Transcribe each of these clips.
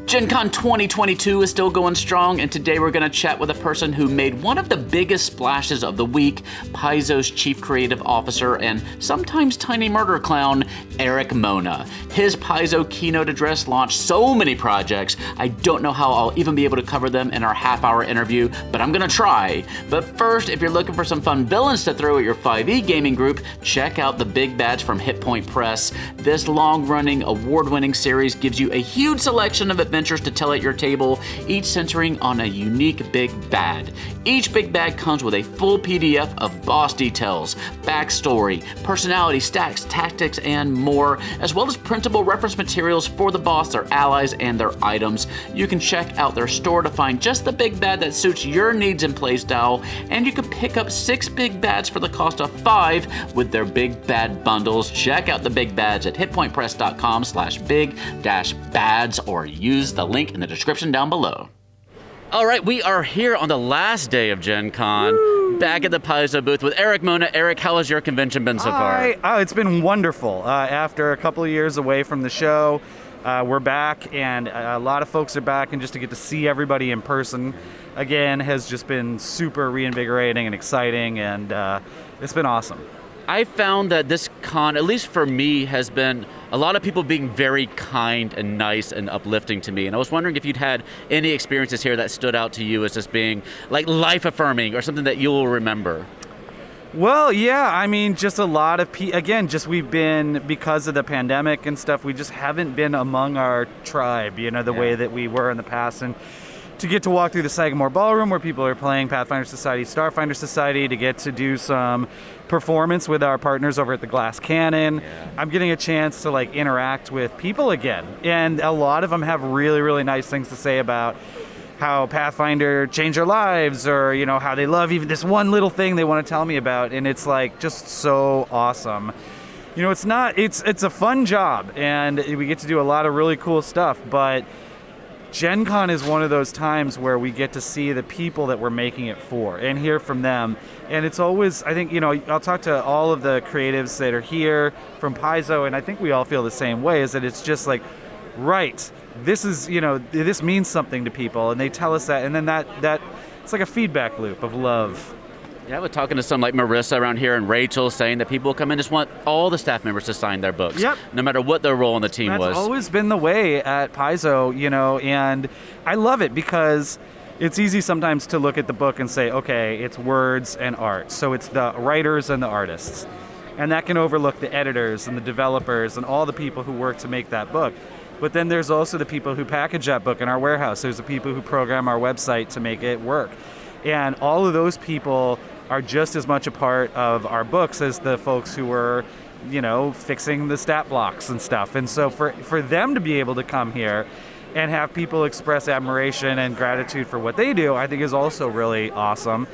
Gen Con 2022 is still going strong, and today we're going to chat with a person who made one of the biggest splashes of the week, Paizo's Chief Creative Officer and sometimes tiny murder clown, Erik Mona. His Paizo keynote address launched so many projects, I don't know how I'll even be able to cover them in our half-hour interview, but I'm going to try. But first, if you're looking for some fun villains to throw at your 5e gaming group, check out the Big Bads from Hit Point Press. This long-running, award-winning series gives you a huge selection of adventures to tell at your table, each centering on a unique Big Bad. Each Big Bad comes with a full PDF of boss details, backstory, personality, stacks, tactics, and more, as well as printable reference materials for the boss, their allies, and their items. You can check out their store to find just the Big Bad that suits your needs and playstyle, and you can pick up 6 Big Bads for the cost of 5 with their Big Bad bundles. Check out the Big Bads at hitpointpress.com/big-bads or use the link in the description down below. All right, we are here on the last day of Gen Con, back at the Paizo booth with Erik Mona. Erik, how has your convention been so far? It's been wonderful. After a couple of years away from the show, we're back, and a lot of folks are back, and just to get to see everybody in person again has just been super reinvigorating and exciting, and it's been awesome. I found that this con, at least for me, has been a lot of people being very kind and nice and uplifting to me. And I was wondering if you'd had any experiences here that stood out to you as just being like life-affirming or something that you will remember. Well, yeah, I mean, just a lot of we've been, because of the pandemic and stuff, we just haven't been among our tribe, the way that we were in the past. And to get to walk through the Sagamore Ballroom where people are playing Pathfinder Society, Starfinder Society, to get to do some performance with our partners over at the Glass Cannon. I'm getting a chance to interact with people again. And a lot of them have really, really nice things to say about how Pathfinder changed their lives, or, how they love even this one little thing they want to tell me about. And it's just so awesome. It's a fun job, and we get to do a lot of really cool stuff, but Gen Con is one of those times where we get to see the people that we're making it for and hear from them. And it's always, I think, I'll talk to all of the creatives that are here from Paizo, and I think we all feel the same way, is that it's just right, this is, this means something to people, and they tell us that, and then that it's like a feedback loop of love. Yeah, I was talking to some like Marissa around here and Rachel saying that people come in and just want all the staff members to sign their books, no matter what their role in the team was. That's always been the way at Paizo, and I love it because it's easy sometimes to look at the book and say, okay, it's words and art. So it's the writers and the artists. And that can overlook the editors and the developers and all the people who work to make that book. But then there's also the people who package that book in our warehouse. There's the people who program our website to make it work. And all of those people are just as much a part of our books as the folks who were, fixing the stat blocks and stuff. And so for them to be able to come here and have people express admiration and gratitude for what they do, I think is also really awesome.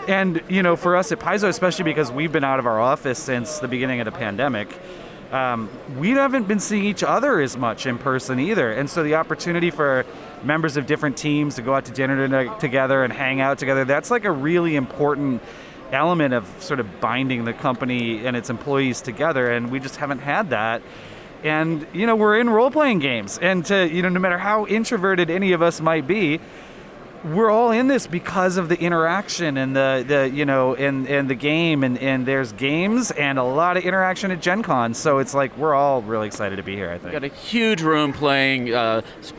And, for us at Paizo, especially because we've been out of our office since the beginning of the pandemic, we haven't been seeing each other as much in person either. And so the opportunity for members of different teams to go out to dinner together and hang out together, that's a really important element of sort of binding the company and its employees together. And we just haven't had that. And, we're in role-playing games. And no matter how introverted any of us might be, we're all in this because of the interaction and the game, and there's games and a lot of interaction at Gen Con, so it's we're all really excited to be here, I think. You got a huge room playing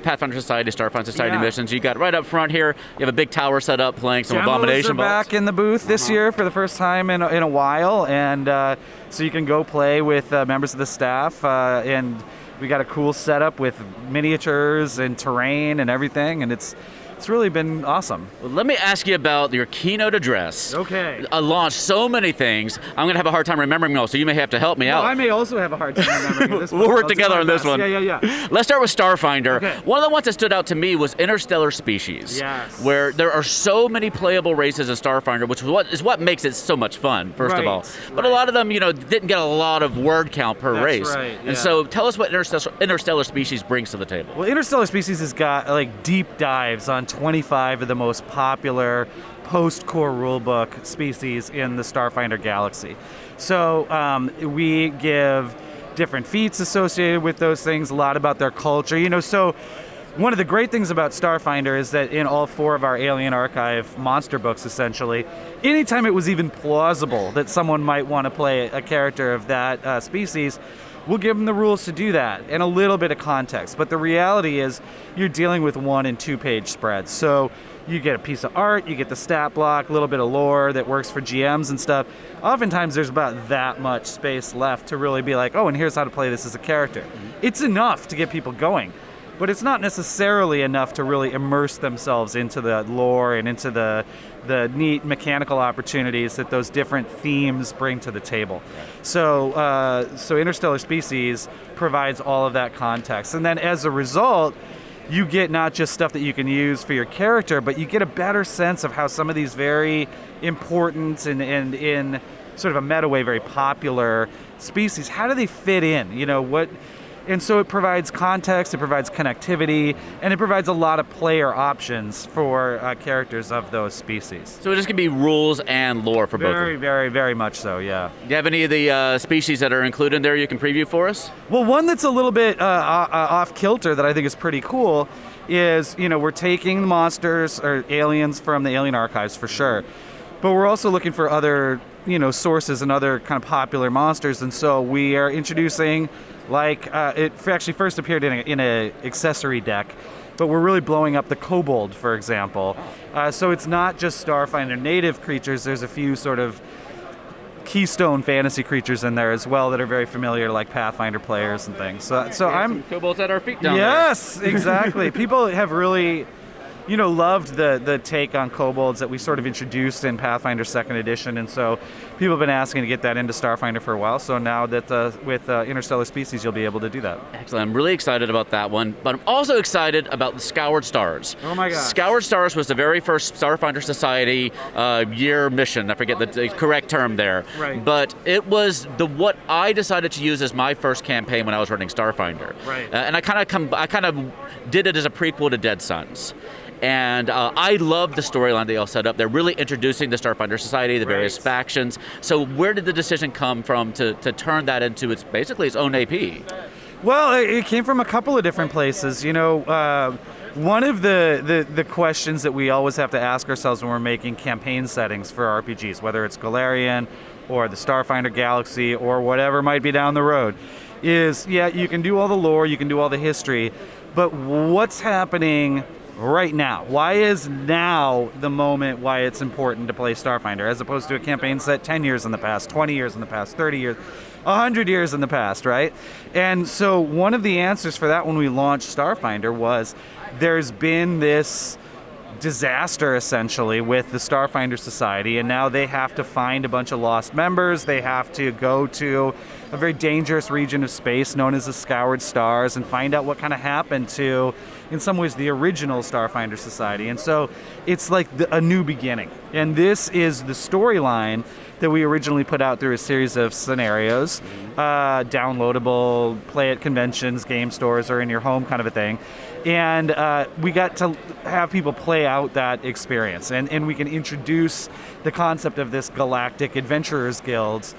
Pathfinder Society, Starfinder Society missions. You got right up front here, you have a big tower set up playing some Abomination Vaults. Back in the booth this year for the first time in a while, and so you can go play with members of the staff, and we got a cool setup with miniatures and terrain and everything, and it's really been awesome. Well, let me ask you about your keynote address. Okay. Launched so many things. I'm going to have a hard time remembering them all, so you may have to help me out. I may also have a hard time remembering this one. We'll work together on this one. Yeah. Let's start with Starfinder. Okay. One of the ones that stood out to me was Interstellar Species. Yes. Where there are so many playable races in Starfinder, which is what makes it so much fun, first of all. But a lot of them, didn't get a lot of word count per race. Right, and so tell us what Interstellar Species brings to the table. Well, Interstellar Species has got deep dives on 25 of the most popular post-core rulebook species in the Starfinder galaxy. So we give different feats associated with those things, a lot about their culture. So one of the great things about Starfinder is that in all 4 of our Alien Archive monster books, essentially, anytime it was even plausible that someone might want to play a character of that species, we'll give them the rules to do that and a little bit of context. But the reality is you're dealing with 1 and 2 page spreads. So you get a piece of art, you get the stat block, a little bit of lore that works for GMs and stuff. Oftentimes there's about that much space left to really be like, oh, and here's how to play this as a character. It's enough to get people going. But it's not necessarily enough to really immerse themselves into the lore and into the neat mechanical opportunities that those different themes bring to the table. So Interstellar Species provides all of that context. And then as a result, you get not just stuff that you can use for your character, but you get a better sense of how some of these very important and in sort of a meta way, very popular species, how do they fit in? You know, what... And so it provides context, it provides connectivity, and it provides a lot of player options for characters of those species. So it just can be rules and lore for both of them. Very, very, very much so, yeah. Do you have any of the species that are included in there you can preview for us? Well, one that's a little bit off kilter that I think is pretty cool is, you know, we're taking monsters or aliens from the Alien Archives for sure, but we're also looking for other, you know, sources and other kind of popular monsters, and so we are introducing, like, it actually first appeared in a accessory deck, but we're really blowing up the kobold, for example. So it's not just Starfinder native creatures, there's a few sort of keystone fantasy creatures in there as well that are very familiar, like Pathfinder players and things. So I'm... Kobolds at our feet down there. Yes, exactly. People have really... you know, loved the take on kobolds that we sort of introduced in Pathfinder 2nd Edition, and so people have been asking to get that into Starfinder for a while, so now that with Interstellar Species, you'll be able to do that. Excellent. I'm really excited about that one, but I'm also excited about the Scoured Stars. Oh my gosh. Scoured Stars was the very first Starfinder Society year mission. I forget the correct term there. Right. But it was what I decided to use as my first campaign when I was running Starfinder. Right. And I kind of did it as a prequel to Dead Suns. And I love the storyline they all set up. They're really introducing the Starfinder Society, the various factions. So where did the decision come from to turn that into basically its own AP? Well, it came from a couple of different places. You know, one of the questions that we always have to ask ourselves when we're making campaign settings for RPGs, whether it's Golarion or the Starfinder Galaxy or whatever might be down the road, is, yeah, you can do all the lore, you can do all the history, but what's happening right now? Why is now the moment why it's important to play Starfinder, as opposed to a campaign set 10 years in the past, 20 years in the past, 30 years, 100 years in the past, right? And so one of the answers for that when we launched Starfinder was there's been this disaster essentially with the Starfinder Society, and now they have to find a bunch of lost members. They have to go to a very dangerous region of space known as the Scoured Stars and find out what kind of happened to, in some ways, the original Starfinder Society. And so it's like a new beginning. And this is the storyline that we originally put out through a series of scenarios, downloadable, play at conventions, game stores, or in your home kind of a thing. And we got to have people play out that experience. And we can introduce the concept of this galactic adventurers guilds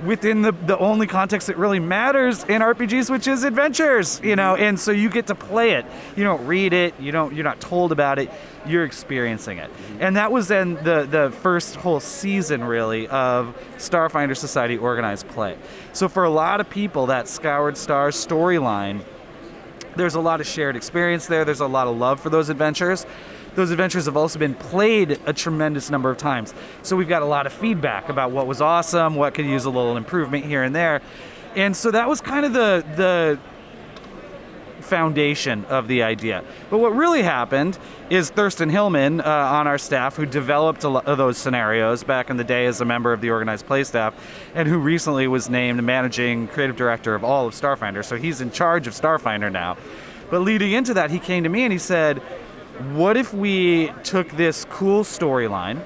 within the only context that really matters in RPGs, which is adventures, you know, and so you get to play it. You don't read it, you're not told about it, you're experiencing it. And that was then the first whole season, really, of Starfinder Society organized play. So for a lot of people, that Scoured Stars storyline, there's a lot of shared experience there, there's a lot of love for those adventures. Those adventures have also been played a tremendous number of times. So we've got a lot of feedback about what was awesome, what could use a little improvement here and there. And so that was kind of the foundation of the idea. But what really happened is Thurston Hillman on our staff, who developed a lot of those scenarios back in the day as a member of the organized play staff, and who recently was named managing creative director of all of Starfinder. So he's in charge of Starfinder now. But leading into that, he came to me and he said, what if we took this cool storyline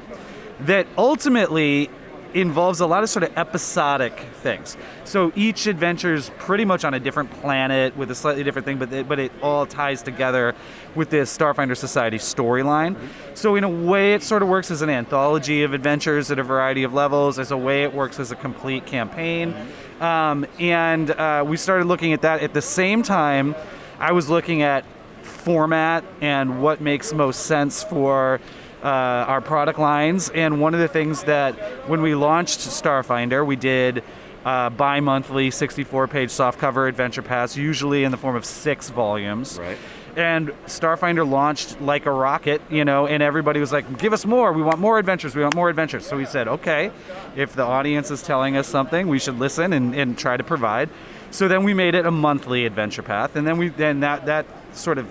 that ultimately involves a lot of sort of episodic things? So each adventure is pretty much on a different planet with a slightly different thing, but it all ties together with this Starfinder Society storyline. So in a way, it sort of works as an anthology of adventures at a variety of levels. As a way, it works as a complete campaign. And we started looking at that. At the same time, I was looking at format and what makes most sense for our product lines. And one of the things that when we launched Starfinder, we did bi-monthly 64-page softcover adventure pass, usually in the form of 6 volumes. Right. And Starfinder launched like a rocket, and everybody was like, give us more. We want more adventures. We want more adventures. So we said, okay, if the audience is telling us something, we should listen and try to provide. So then we made it a monthly adventure path. And then that sort of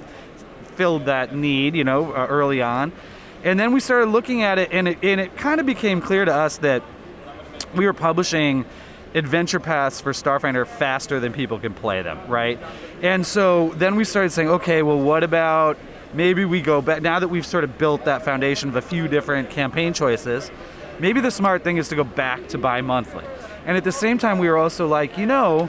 filled that need, early on. And then we started looking at it, and it kind of became clear to us that we were publishing adventure paths for Starfinder faster than people can play them, right? And so then we started saying, okay, well, what about maybe we go back, now that we've sort of built that foundation of a few different campaign choices, maybe the smart thing is to go back to bi-monthly. And at the same time, we were also like, a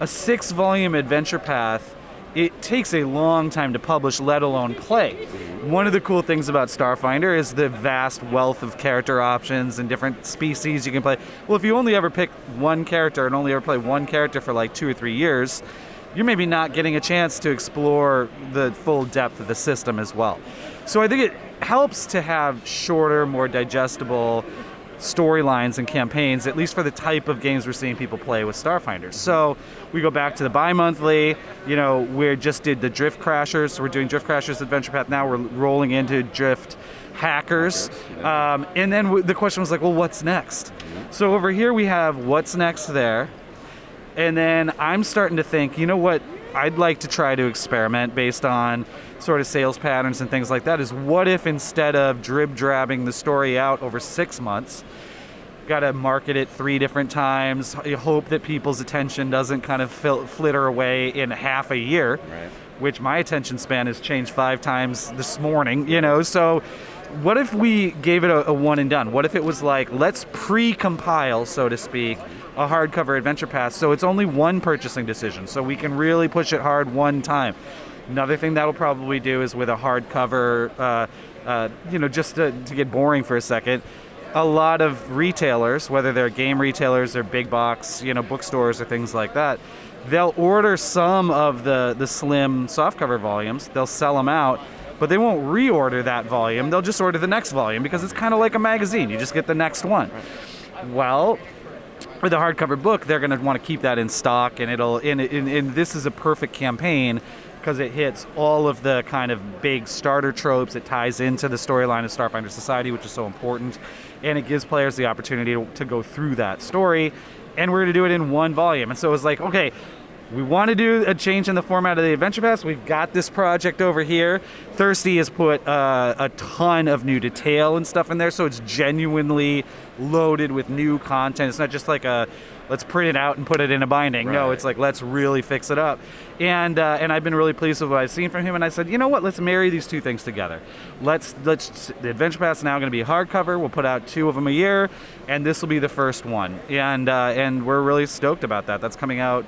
6-volume adventure path, it takes a long time to publish, let alone play. One of the cool things about Starfinder is the vast wealth of character options and different species you can play. Well, if you only ever pick one character and only ever play one character for like 2 or 3 years, you're maybe not getting a chance to explore the full depth of the system as well. So I think it helps to have shorter, more digestible storylines and campaigns, at least for the type of games we're seeing people play with Starfinder. So we go back to the bi-monthly, we just did the Drift Crashers, so we're doing Drift Crashers Adventure Path now, we're rolling into Drift Hackers, and then the question was like, well, what's next? So over here we have what's next there, and then I'm starting to think, what I'd like to try to experiment based on sort of sales patterns and things like that is, what if instead of drib-drabbing the story out over 6 months, got to market it 3 different times, you hope that people's attention doesn't kind of flitter away in half a year, right, which my attention span has changed 5 times this morning, so what if we gave it a one and done? What if it was like, let's pre-compile, so to speak, a hardcover adventure path, so it's only one purchasing decision, so we can really push it hard one time. Another thing that'll probably do is with a hardcover, just to get boring for a second, a lot of retailers, whether they're game retailers or big box, bookstores or things like that, they'll order some of the slim softcover volumes, they'll sell them out, but they won't reorder that volume, they'll just order the next volume because it's kind of like a magazine, you just get the next one. Right. Well, with a hardcover book, they're going to want to keep that in stock, and and this is a perfect campaign because it hits all of the kind of big starter tropes. It ties into the storyline of Starfinder Society, which is so important, and it gives players the opportunity to go through that story, and we're going to do it in one volume. And so it was like, okay, we want to do a change in the format of the Adventure Pass. We've got this project over here. Thirsty has put a ton of new detail and stuff in there, so it's genuinely loaded with new content. It's not just like let's print it out and put it in a binding. Right. No, it's like, let's really fix it up. And I've been really pleased with what I've seen from him, and I said, you know what, let's marry these 2 things together. The Adventure Pass is now going to be hardcover. We'll put out 2 of them a year, and this will be the first one. And we're really stoked about that. That's coming out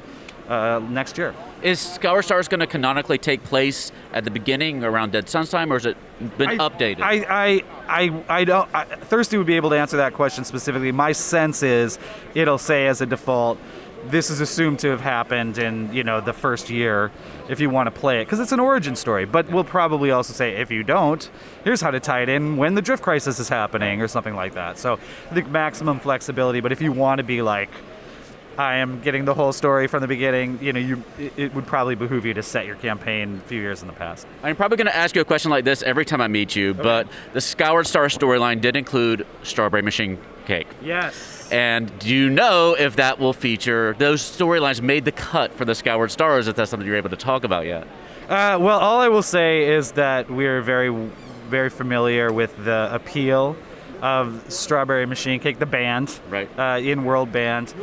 next year. Is Scoured Stars going to canonically take place at the beginning around Dead Sun's time, or has it been updated? I don't. Thirsty would be able to answer that question specifically. My sense is it'll say as a default, this is assumed to have happened in the first year if you want to play it, because it's an origin story. But we'll probably also say, if you don't, here's how to tie it in when the Drift Crisis is happening or something like that. So I think maximum flexibility. But if you want to be like, I am getting the whole story from the beginning, it would probably behoove you to set your campaign a few years in the past. I'm probably going to ask you a question like this every time I meet you, okay, but the Scoured Stars storyline did include Strawberry Machine Cake. Yes. And do you know if that will feature, those storylines made the cut for the Scoured Stars, if that's something you're able to talk about yet? Well, all I will say is that we're very, very familiar with the appeal of Strawberry Machine Cake, the band, right, in-world band.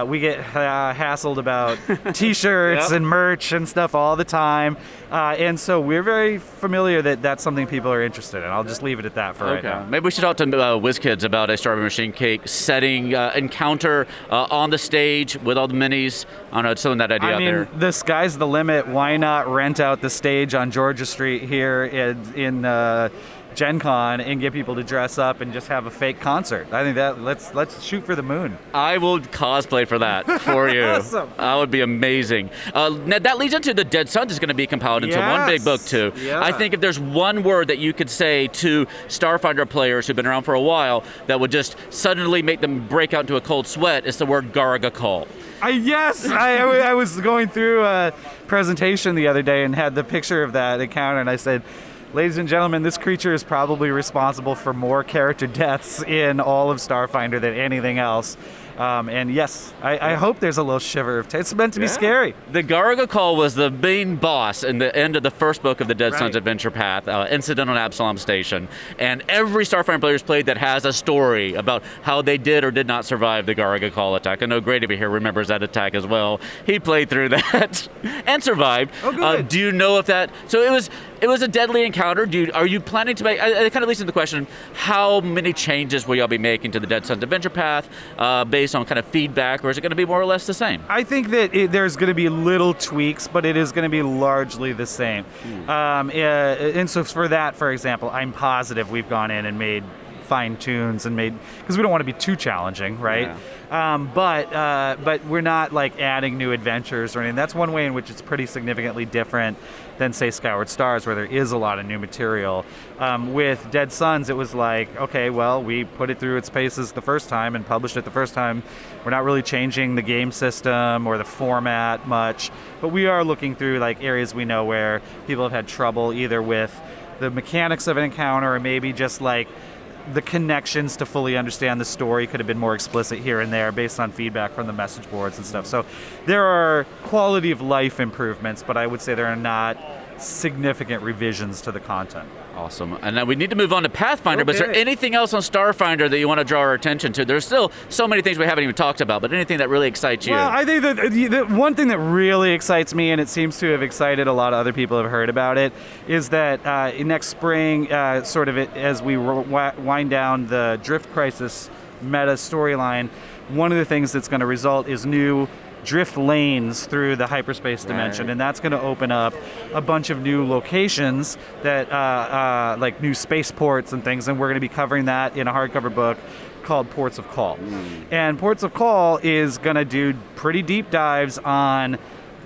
We get hassled about T-shirts and merch and stuff all the time, and so we're very familiar that that's something people are interested in. I'll just leave it at that for right now. Maybe we should talk to WizKids about a Strawberry Machine Cake setting encounter on the stage with all the minis. I don't know, it's something that idea out there. The sky's the limit. Why not rent out the stage on Georgia Street here in Gen Con and get people to dress up and just have a fake concert. I think that let's shoot for the moon. I will cosplay for that for you. Awesome. That would be amazing. Now that leads into the Dead Suns is going to be compiled into one big book too. Yeah. I think if there's one word that you could say to Starfinder players who've been around for a while that would just suddenly make them break out into a cold sweat, it's the word Garagakal. I was going through a presentation the other day and had the picture of that encounter, and I said, ladies and gentlemen, this creature is probably responsible for more character deaths in all of Starfinder than anything else. And yes, I hope there's a little shiver of it's meant to be scary. The Garagakal was the main boss in the end of the first book of the Dead Suns Adventure Path, Incident on Absalom Station. And every Starfinder player's played that has a story about how they did or did not survive the Garagakal attack. I know Grady over here remembers that attack as well. He played through that and survived. Oh, good. Do you know if that... So it was a deadly encounter. Are you planning to make... It kind of leads into the question, how many changes will y'all be making to the Dead Suns Adventure Path based on kind of feedback, or is it going to be more or less the same? I think that there's going to be little tweaks, but it is going to be largely the same. And so for that, for example, I'm positive we've gone in and made fine tunes and made, because we don't want to be too challenging, right? Yeah. But we're not like adding new adventures or anything. That's one way in which it's pretty significantly different than, say, Scoured Stars, where there is a lot of new material. With Dead Suns, it was like, okay, well, we put it through its paces the first time and published it the first time. We're not really changing the game system or the format much, but we are looking through like areas we know where people have had trouble either with the mechanics of an encounter or maybe just like the connections to fully understand the story could have been more explicit here and there based on feedback from the message boards and stuff. So there are quality of life improvements, but I would say there are not significant revisions to the content. Awesome. And now we need to move on to Pathfinder, but is there anything else on Starfinder that you want to draw our attention to? There's still so many things we haven't even talked about, but anything that really excites you? Well, I think that the one thing that really excites me, and it seems to have excited a lot of other people who have heard about it, is that next spring, sort of as we wind down the Drift Crisis meta storyline, one of the things that's going to result is new drift lanes through the hyperspace dimension, and that's going to open up a bunch of new locations that like new spaceports and things, and we're going to be covering that in a hardcover book called Ports of Call. And Ports of Call is going to do pretty deep dives on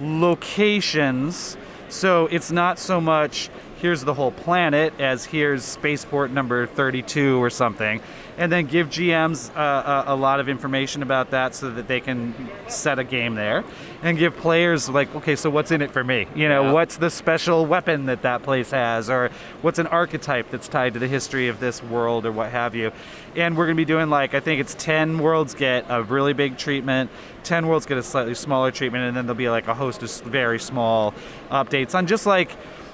locations, so it's not so much here's the whole planet as here's spaceport number 32 or something, and then give GMs a lot of information about that so that they can set a game there, and give players like, okay, so what's in it for me? You know, what's the special weapon that place has, or what's an archetype that's tied to the history of this world or what have you. And we're going to be doing like, I think it's 10 worlds get a really big treatment, 10 worlds get a slightly smaller treatment, and then there'll be like a host of very small updates on just like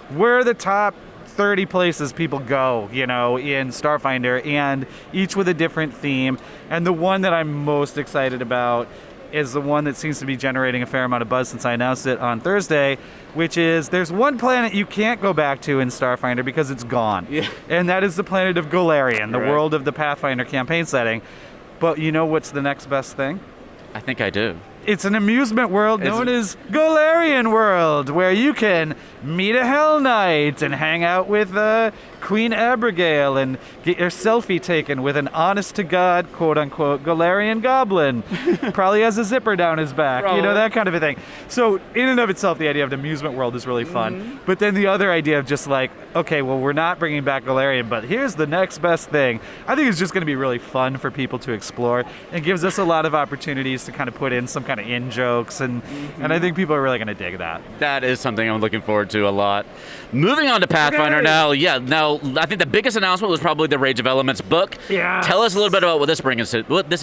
where are the top 30 places people go, you know, in Starfinder, and each with a different theme. And the one that I'm most excited about is the one that seems to be generating a fair amount of buzz since I announced it on Thursday, which is there's one planet you can't go back to in Starfinder because it's gone. Yeah. And that is the planet of Golarion, the world of the Pathfinder campaign setting. But you know what's the next best thing? I think I do. It's an amusement world known as Golarion World, where you can meet a Hell Knight and hang out with Queen Abigail and get your selfie taken with an honest-to-God, quote-unquote, Golarion goblin. Probably has a zipper down his back, you know, that kind of a thing. So in and of itself, the idea of an amusement world is really fun. But then the other idea of just like, okay, well, we're not bringing back Golarion, but here's the next best thing. I think it's just going to be really fun for people to explore. It gives us a lot of opportunities to kind of put in some kind of in-jokes, and I think people are really going to dig that. That is something I'm looking forward to a lot. Moving on to Pathfinder now, I think the biggest announcement was probably the Rage of Elements book. Yeah. Tell us a little bit about what this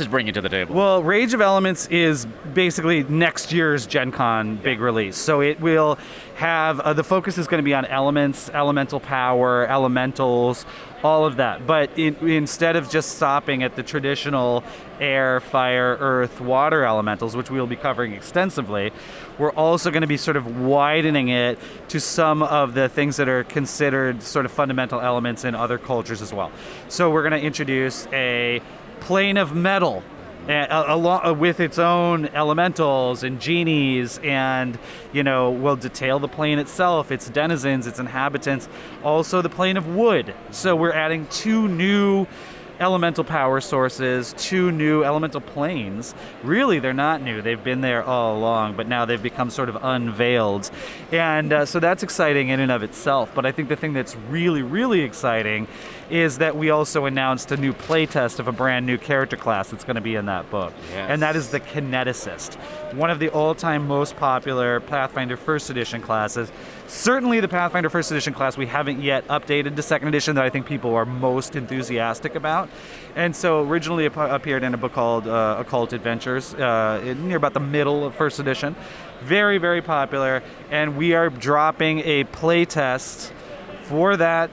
is bringing to the table. Well, Rage of Elements is basically next year's Gen Con big release. So it will have, the focus is going to be on elements, elemental power, elementals, all of that. But instead of just stopping at the traditional air, fire, earth, water elementals, which we'll be covering extensively, we're also going to be sort of widening it to some of the things that are considered sort of fundamental elements in other cultures as well. So we're going to introduce a plane of metal along with its own elementals and genies, and will detail the plane itself, its denizens, its inhabitants, also the plane of wood. So we're adding 2 new elemental power sources, 2 new elemental planes. Really, they're not new. They've been there all along, but now they've become sort of unveiled. And so that's exciting in and of itself. But I think the thing that's really, really exciting is that we also announced a new playtest of a brand new character class that's going to be in that book. Yes. And that is the Kineticist, one of the all-time most popular Pathfinder First Edition classes. Certainly the Pathfinder First Edition class we haven't yet updated to Second Edition that I think people are most enthusiastic about. And so originally it appeared in a book called Occult Adventures near about the middle of First Edition. Very, very popular. And we are dropping a playtest for that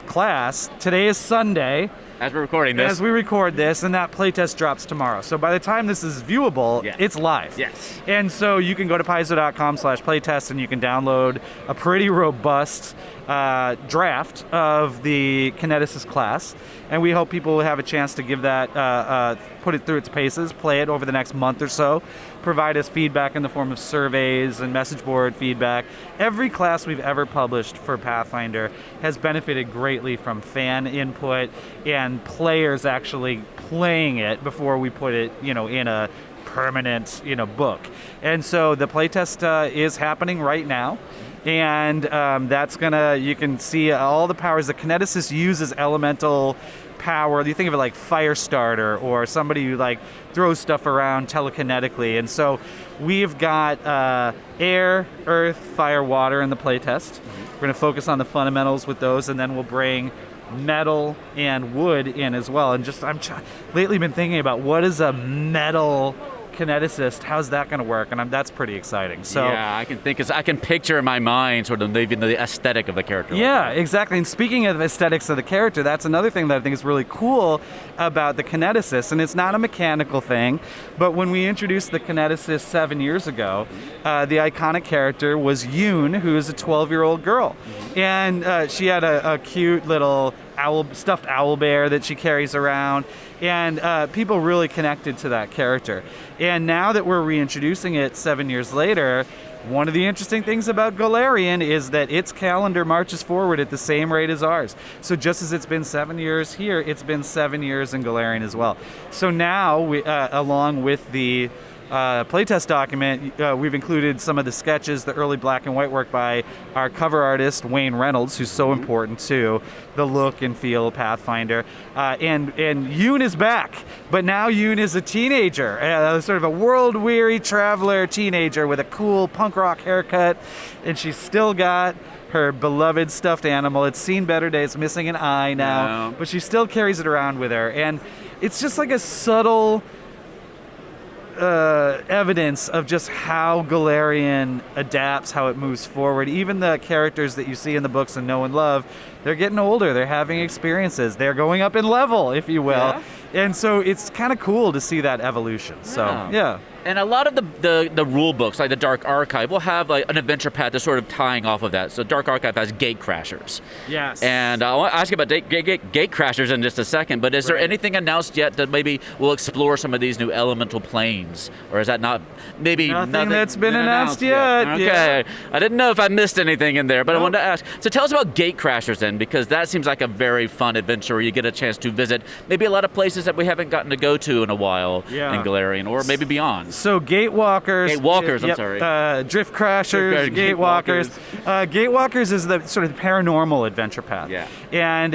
class. Today is Sunday. As we're recording this. As we record this, and that playtest drops tomorrow. So by the time this is viewable, it's live. Yes. And so you can go to paizo.com/playtest and you can download a pretty robust draft of the Kineticist class. And we hope people will have a chance to give that, put it through its paces, play it over the next month or so, provide us feedback in the form of surveys and message board feedback. Every class we've ever published for Pathfinder has benefited greatly from fan input and players actually playing it before we put it, in a permanent, book. And so the playtest is happening right now. And that's you can see all the powers. The Kineticist uses elemental power. You think of it like Firestarter or somebody who throws stuff around telekinetically. And so we've got air, earth, fire, water in the playtest. We're going to focus on the fundamentals with those, and then we'll bring metal and wood in as well. And lately been thinking about what is a metal Kineticist, how's that going to work? And that's pretty exciting. So yeah, I can picture in my mind sort of maybe the aesthetic of the character. Yeah, exactly. And speaking of aesthetics of the character, that's another thing that I think is really cool about the Kineticist. And it's not a mechanical thing, but when we introduced the Kineticist 7 years ago, the iconic character was Yoon, who is a 12-year-old girl. And she had a cute little stuffed owl bear that she carries around, and people really connected to that character. And now that we're reintroducing it 7 years later, one of the interesting things about Golarion is that its calendar marches forward at the same rate as ours. So just as it's been 7 years here, it's been 7 years in Golarion as well. So now, along with the playtest document, we've included some of the sketches, the early black and white work by our cover artist, Wayne Reynolds, who's so important to the look and feel of Pathfinder. And Yoon is back, but now Yoon is a teenager, sort of a world-weary traveler teenager with a cool punk rock haircut, and she's still got her beloved stuffed animal. It's seen better days, missing an eye now, but she still carries it around with her. And it's just like a subtle evidence of just how Golarion adapts, how it moves forward. Even the characters that you see in the books and know and love, they're getting older, they're having experiences, they're going up in level, if you will. Yeah. And so it's kind of cool to see that evolution. So, yeah. And a lot of the rule books, like the Dark Archive, will have an adventure path that's sort of tying off of that. So Dark Archive has Gate Crashers. Yes. And I want to ask you about Gate Crashers in just a second, but is there anything announced yet that maybe will explore some of these new elemental planes? Or is that not, maybe nothing that's been announced yet? Okay. Yeah. I didn't know if I missed anything in there, but I wanted to ask. So tell us about Gate Crashers then, because that seems like a very fun adventure where you get a chance to visit maybe a lot of places that we haven't gotten to go to in a while in Golarion, or maybe beyond. So Gatewalkers. I'm sorry. Drift Crashers, Gatewalkers. Gatewalkers is the sort of paranormal adventure path. Yeah. And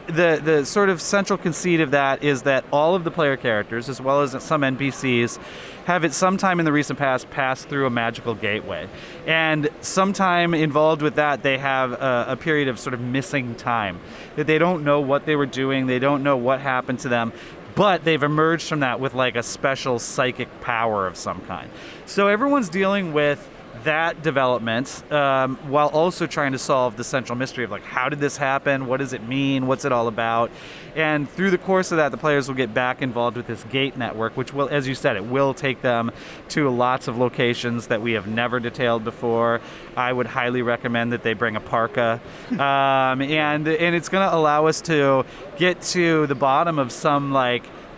the sort of central conceit of that is that all of the player characters, as well as some NPCs, have at some time in the recent past passed through a magical gateway. And sometime involved with that, they have a period of sort of missing time. That they don't know what they were doing, they don't know what happened to them, but they've emerged from that with a special psychic power of some kind. So everyone's dealing with that development while also trying to solve the central mystery of how did this happen? What does it mean? What's it all about? And through the course of that, the players will get back involved with this gate network, which will, as you said, it will take them to lots of locations that we have never detailed before. I would highly recommend that they bring a parka. And it's going to allow us to get to the bottom of some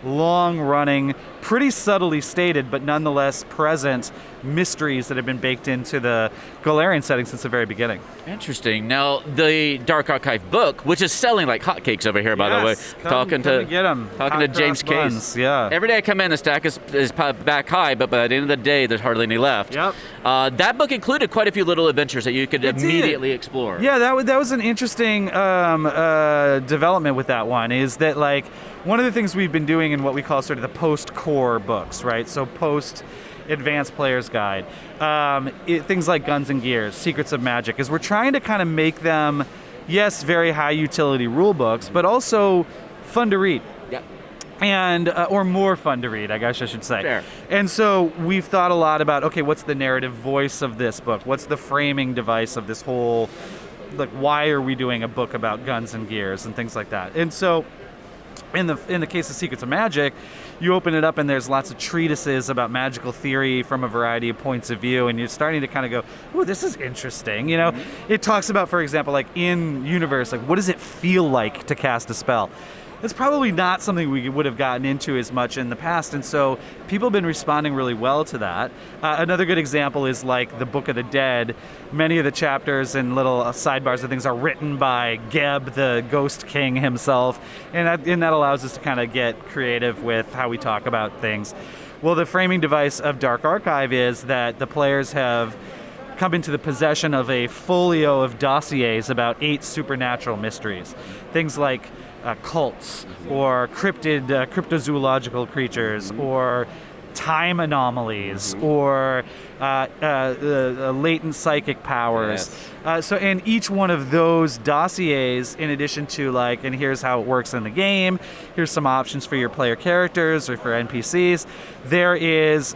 long-running pretty subtly stated, but nonetheless present mysteries that have been baked into the Golarion setting since the very beginning. Interesting. Now, the Dark Archive book, which is selling like hotcakes over here, by the way, come to get 'em. talking to James Case. Yeah. Every day I come in, the stack is back high, but by the end of the day, there's hardly any left. Yep. That book included quite a few little adventures that you could immediately explore. Yeah, that was an interesting development with that one, is that like one of the things we've been doing in what we call sort of the post-core books, right? So post-advanced player's guide, things like Guns and Gears, Secrets of Magic, is we're trying to kind of make them, yes, very high utility rule books, but also fun to read. Yep. And or more fun to read, I guess I should say. Fair. And so we've thought a lot about, okay, what's the narrative voice of this book? What's the framing device of this whole, like, why are we doing a book about guns and gears and things like that? And so in the case of Secrets of Magic, you open it up and there's lots of treatises about magical theory from a variety of points of view, and you're starting to kind of go, oh, this is interesting. You know, It talks about, for example, like in universe, like what does it feel like to cast a spell? It's probably not something we would have gotten into as much in the past, and so people have been responding really well to that. Another good example is like the Book of the Dead. Many of the chapters and little sidebars and things are written by Geb, the Ghost King himself, and that allows us to kind of get creative with how we talk about things. Well, the framing device of Dark Archive is that the players have come into the possession of a folio of dossiers about 8 supernatural mysteries. Things like cults, or cryptozoological creatures, or time anomalies, or latent psychic powers. And each one of those dossiers, in addition to like, and here's how it works in the game, here's some options for your player characters or for NPCs, there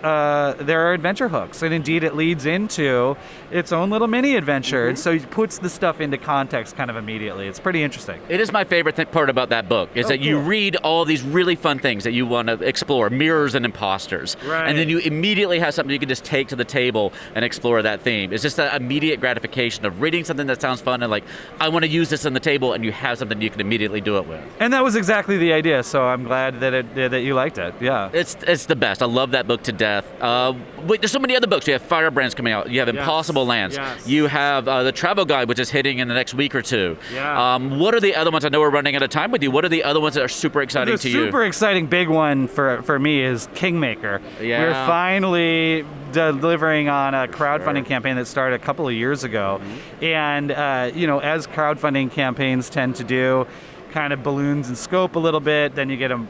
are adventure hooks, and indeed it leads into its own little mini adventure, and so it puts the stuff into context kind of immediately. It's pretty interesting. It is my favorite part about that book, is that you read all these really fun things that you want to explore, mirrors and imposters, and then you immediately have something you can just take to the table and explore that theme. It's just that immediate gratification of reading something that sounds fun and like, I want to use this on the table, and you have something you can immediately do it with. And that was exactly the idea, so I'm glad that you liked it. Yeah. It's the best. I love that book to death. There's so many other books. You have Firebrands coming out. You have Impossible Lands. Yes. You have the Travel Guide, which is hitting in the next week or two. Yeah. What are the other ones? I know we're running out of time with you. What are the other ones that are super exciting to you? The super exciting big one for me is Kingmaker. Yeah. We're finally delivering on a crowdfunding campaign that started a couple of years ago. And, as crowdfunding campaigns tend to do, kind of balloons in scope a little bit, then you get a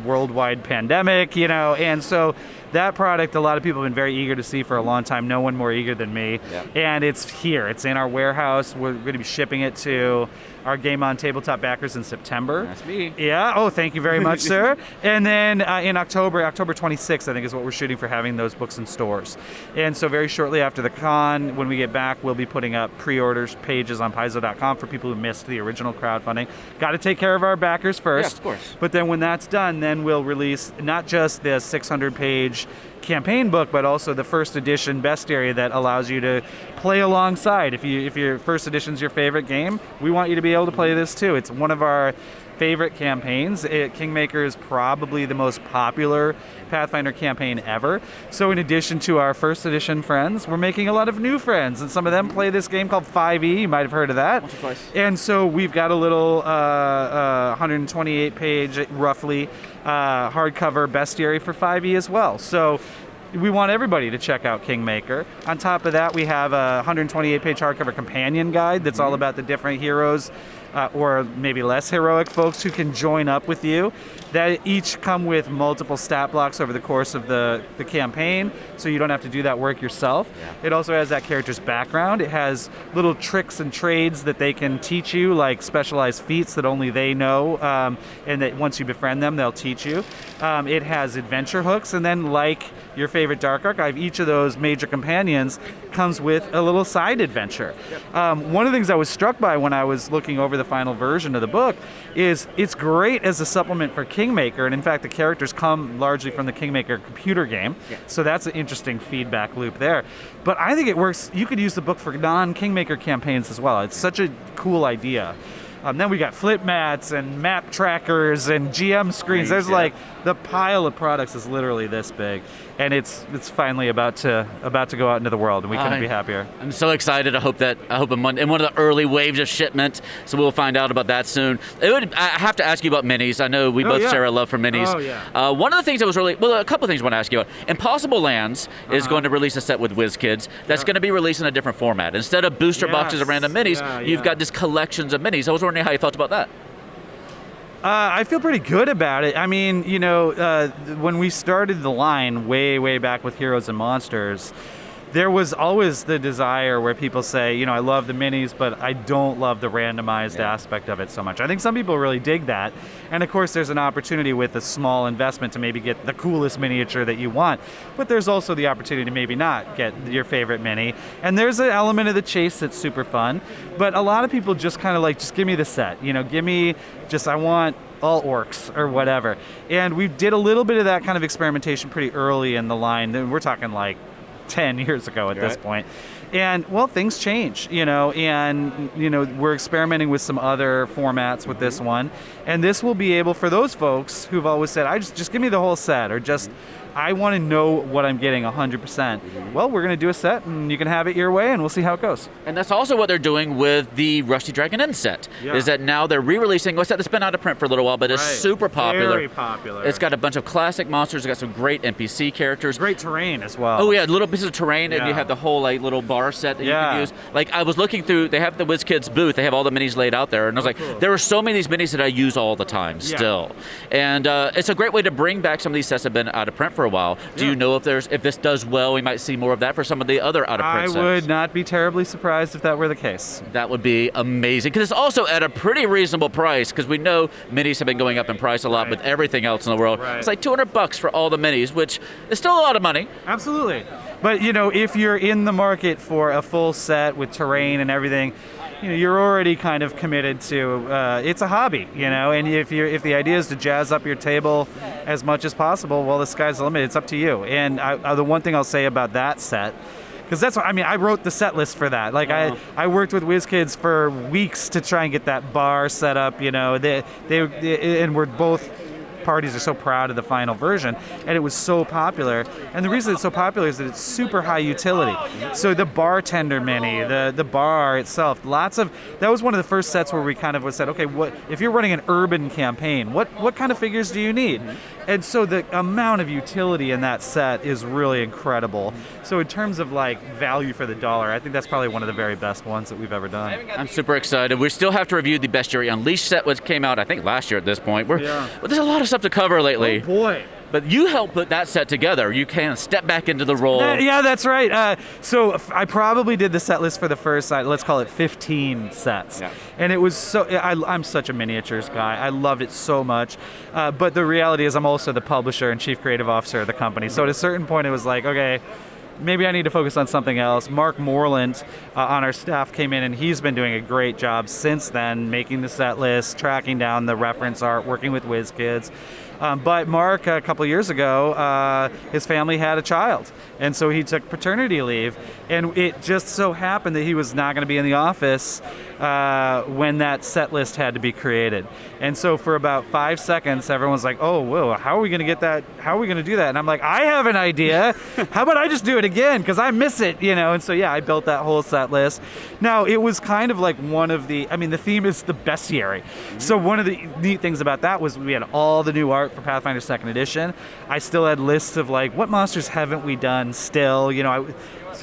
worldwide pandemic, and so that product, a lot of people have been very eager to see for a long time. No one more eager than me. Yeah. And it's here. It's in our warehouse. We're going to be shipping it to our Game On tabletop backers in September. That's me. Yeah. Oh, thank you very much, sir. And then in October 26th, I think is what we're shooting for having those books in stores. And so very shortly after the con, when we get back, we'll be putting up pre-orders pages on Paizo.com for people who missed the original crowdfunding. Got to take care of our backers first. Yeah, of course. But then when that's done, then we'll release not just the 600-page campaign book, but also the first edition bestiary that allows you to play alongside. If your first edition's your favorite game, we want you to be able to play this too. It's one of our favorite campaigns. Kingmaker is probably the most popular Pathfinder campaign ever. So in addition to our first edition friends, we're making a lot of new friends, and some of them play this game called 5e. You might have heard of that. Once or twice. And so we've got a little 128-page, roughly, hardcover bestiary for 5e as well. So we want everybody to check out Kingmaker. On top of that, we have a 128-page hardcover companion guide that's all about the different heroes, or maybe less heroic folks who can join up with you, that each come with multiple stat blocks over the course of the campaign, so you don't have to do that work yourself. Yeah. It also has that character's background. It has little tricks and trades that they can teach you, like specialized feats that only they know, and that once you befriend them, they'll teach you. It has adventure hooks, and then like your favorite Dark Archive, each of those major companions comes with a little side adventure. Yep. One of the things I was struck by when I was looking over the final version of the book is it's great as a supplement for Kingmaker, and in fact the characters come largely from the Kingmaker computer game, so that's an interesting feedback loop there. But I think it works, you could use the book for non-Kingmaker campaigns as well. It's such a cool idea. Then we got flip mats and map trackers and GM screens. There's like the pile of products is literally this big, and it's finally about to go out into the world, and we couldn't be happier. I'm so excited. I hope in one of the early waves of shipment, so we'll find out about that soon. I have to ask you about minis. I know we both share a love for minis. Oh, yeah. One of the things that was a couple of things I want to ask you about. Impossible Lands is going to release a set with WizKids that's going to be released in a different format. Instead of booster boxes of random minis, you've got this collections of minis. I was wondering how you felt about that. I feel pretty good about it. I mean, when we started the line way back with Heroes and Monsters, there was always the desire where people say, I love the minis, but I don't love the randomized aspect of it so much. I think some people really dig that. And of course, there's an opportunity with a small investment to maybe get the coolest miniature that you want. But there's also the opportunity to maybe not get your favorite mini. And there's an element of the chase that's super fun. But a lot of people just kind of like, just give me the set. Give me I want all orcs or whatever. And we did a little bit of that kind of experimentation pretty early in the line. We're talking like 10 years ago at this point. And things change, and we're experimenting with some other formats with this one. And this will be able, for those folks who've always said, I just give me the whole set, or just I want to know what I'm getting 100%. Well, we're going to do a set, and you can have it your way, and we'll see how it goes. And that's also what they're doing with the Rusty Dragon Inn set, is that now they're re-releasing a set that's been out of print for a little while, but it's super popular. Very popular. It's got a bunch of classic monsters. It's got some great NPC characters. Great terrain as well. Oh, yeah, little pieces of terrain, and you have the whole little bar set that you can use. Like, I was looking through, they have the WizKids booth, they have all the minis laid out there, and I was like, there are so many of these minis that I use all the time still. And it's a great way to bring back some of these sets that have been out of print for a while. Do you know if this does well, we might see more of that for some of the other out-of-print sets? I would not be terribly surprised if that were the case. That would be amazing, because it's also at a pretty reasonable price, because we know minis have been going up in price a lot with everything else in the world. It's like $200 for all the minis, which is still a lot of money. Absolutely. But, if you're in the market for a full set with terrain and everything, you're already kind of committed to it's a hobby, and if the idea is to jazz up your table as much as possible, well, the sky's the limit. It's up to you. And the one thing I'll say about that set, because that's what I wrote the set list for that. Like I worked with WizKids for weeks to try and get that bar set up. They and we're both parties are so proud of the final version, and it was so popular. And the reason it's so popular is that it's super high utility. So the bartender mini, the bar itself, that was one of the first sets where we kind of said, okay, what if you're running an urban campaign, what kind of figures do you need? And so the amount of utility in that set is really incredible. So in terms of value for the dollar, I think that's probably one of the very best ones that we've ever done. I'm super excited. We still have to review the Bestiary Unleashed set, which came out I think last year at this point. But there's a lot of stuff to cover lately. Oh boy. But you helped put that set together. You can step back into the role. Yeah, that's right. So I probably did the set list for the first, let's call it 15 sets. Yeah. And it was I'm such a miniatures guy. I loved it so much. But the reality is I'm also the publisher and chief creative officer of the company. So at a certain point it was like, okay, maybe I need to focus on something else. Mark Moreland on our staff came in, and he's been doing a great job since then, making the set list, tracking down the reference art, working with WizKids. But Mark, a couple of years ago, his family had a child, and so he took paternity leave, and it just so happened that he was not going to be in the office when that set list had to be created. And so for about 5 seconds, everyone's like, oh, whoa, how are we going to get that? How are we going to do that? And I'm like, I have an idea. How about I just do it again? Because I miss it, And so, I built that whole set list. Now, it was kind of like one of the theme is the bestiary. So one of the neat things about that was we had all the new art for Pathfinder 2nd Edition. I still had lists of what monsters haven't we done still?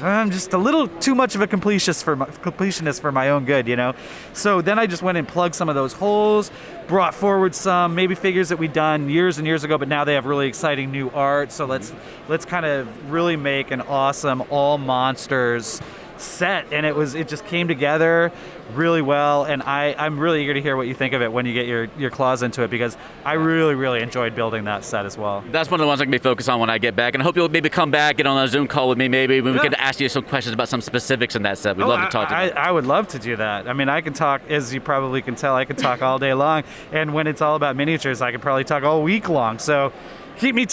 I'm just a little too much of a completionist for my own good, So then I just went and plugged some of those holes, brought forward some maybe figures that we'd done years and years ago, but now they have really exciting new art. So let's kind of really make an awesome all monsters set, and it just came together really well, and I'm really eager to hear what you think of it when you get your claws into it, because I really, really enjoyed building that set as well. That's one of the ones I'm going to be focused on when I get back, and I hope you'll maybe come back, get on a Zoom call with me maybe, when we can ask you some questions about some specifics in that set. We'd love to talk to you. I would love to do that. I can talk, as you probably can tell, I can talk all day long, and when it's all about miniatures, I could probably talk all week long, so keep me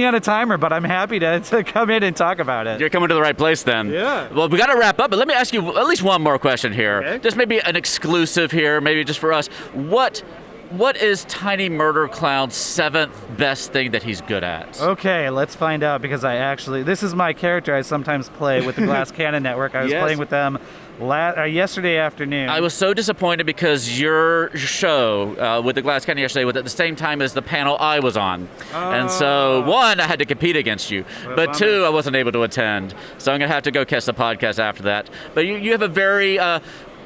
on a timer, but I'm happy to come in and talk about it. You're coming to the right place then. Yeah. Well, we got to wrap up, but let me ask you at least one more question here. Okay. Just maybe an exclusive here, maybe just for us. What is Tiny Murder Clown's 7th best thing that he's good at? Okay, let's find out, because this is my character I sometimes play with the Glass Cannon Network. I was playing with them yesterday afternoon. I was so disappointed because your show with the Glass Cannon yesterday was at the same time as the panel I was on. And so, one, I had to compete against you, but two, I wasn't able to attend. So I'm going to have to go catch the podcast after that. But you have a very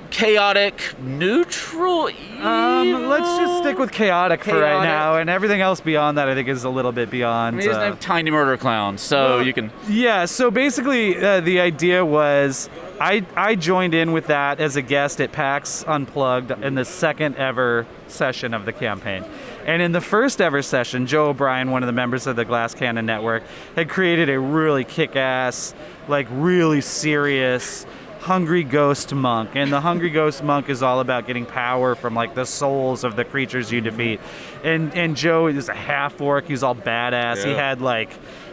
chaotic, neutral, evil? Let's just stick with chaotic for right now, and everything else beyond that I think is a little bit beyond. I mean, his name Tiny Murder Clown, so you can... Yeah, so basically the idea was I joined in with that as a guest at PAX Unplugged in the second ever session of the campaign. And in the first ever session, Joe O'Brien, one of the members of the Glass Cannon Network, had created a really kick-ass, like really serious Hungry Ghost Monk. And the Hungry Ghost Monk is all about getting power from like the souls of the creatures you defeat. And Joe is a half-orc, he's all badass. He had like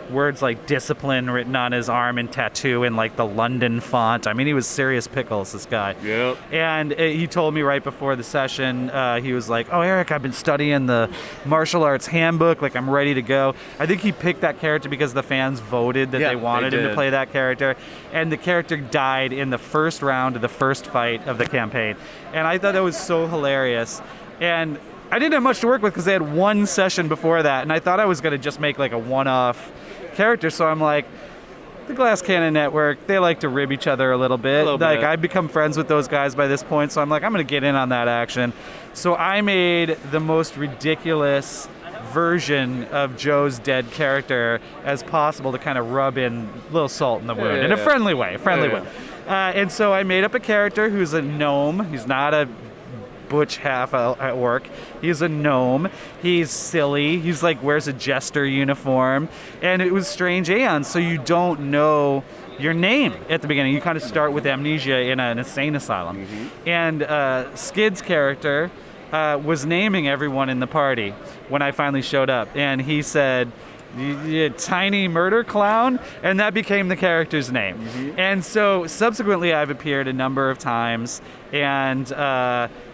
words like discipline written on his arm and tattoo in like the London font. I mean, he was serious pickles, this guy. Yep. And he told me right before the session, he was like, "Oh, Eric, I've been studying the martial arts handbook. Like, I'm ready to go." I think he picked that character because the fans voted that they wanted him to play that character. And the character died in the first round of the first fight of the campaign. And I thought that was so hilarious. And I didn't have much to work with because they had one session before that. And I thought I was going to just make like a one-off character. So I'm like, the Glass Cannon Network, they like to rib each other a little bit. I've become friends with those guys by this point, so I'm like, I'm going to get in on that action. So I made the most ridiculous version of Joe's dead character as possible to kind of rub in a little salt in the wound in a friendly way. And so I made up a character who's a gnome. He's not a butch half orc. He's a gnome. He's silly. He's like wears a jester uniform. And it was strange Aeons, so you don't know your name at the beginning. You kind of start with amnesia in an insane asylum. And Skid's character was naming everyone in the party when I finally showed up. And he said, Tiny Murder Clown, and that became the character's name. And so subsequently I've appeared a number of times, and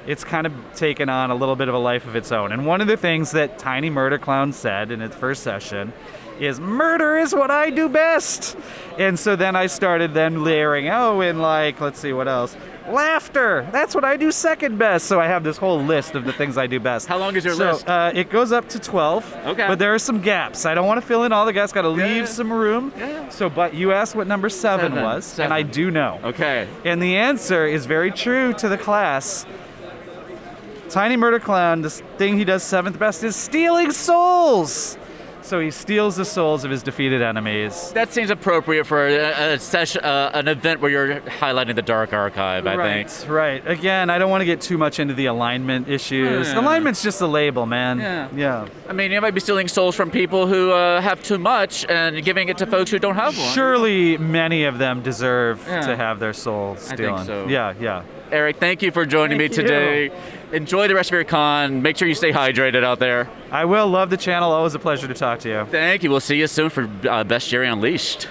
it's kind of taken on a little bit of a life of its own. And one of the things that Tiny Murder Clown said in its first session is, "Murder is what I do best." And so then I started layering, in like, let's see, what else? Laughter. That's what I do second best. So I have this whole list of the things I do best. How long is your list? It goes up to 12. Okay. But there are some gaps. I don't want to fill in all the gaps. Got to leave some room. So, but you asked what number 7 was, and I do know. Okay. And the answer is very true to the class. Tiny Murder Clown, the thing he does 7th best is stealing souls. So he steals the souls of his defeated enemies. That seems appropriate for a session, an event where you're highlighting the Dark Archive, I think. Right. Again, I don't want to get too much into the alignment issues. Alignment's just a label, man. Yeah. I mean, you might be stealing souls from people who have too much and giving it to folks who don't have one. Surely many of them deserve to have their souls stolen. I think so. Yeah. Eric, thank you for joining me today. Enjoy the rest of your con. Make sure you stay hydrated out there. I will. Love the channel. Always a pleasure to talk to you. Thank you. We'll see you soon for Best Jerry Unleashed.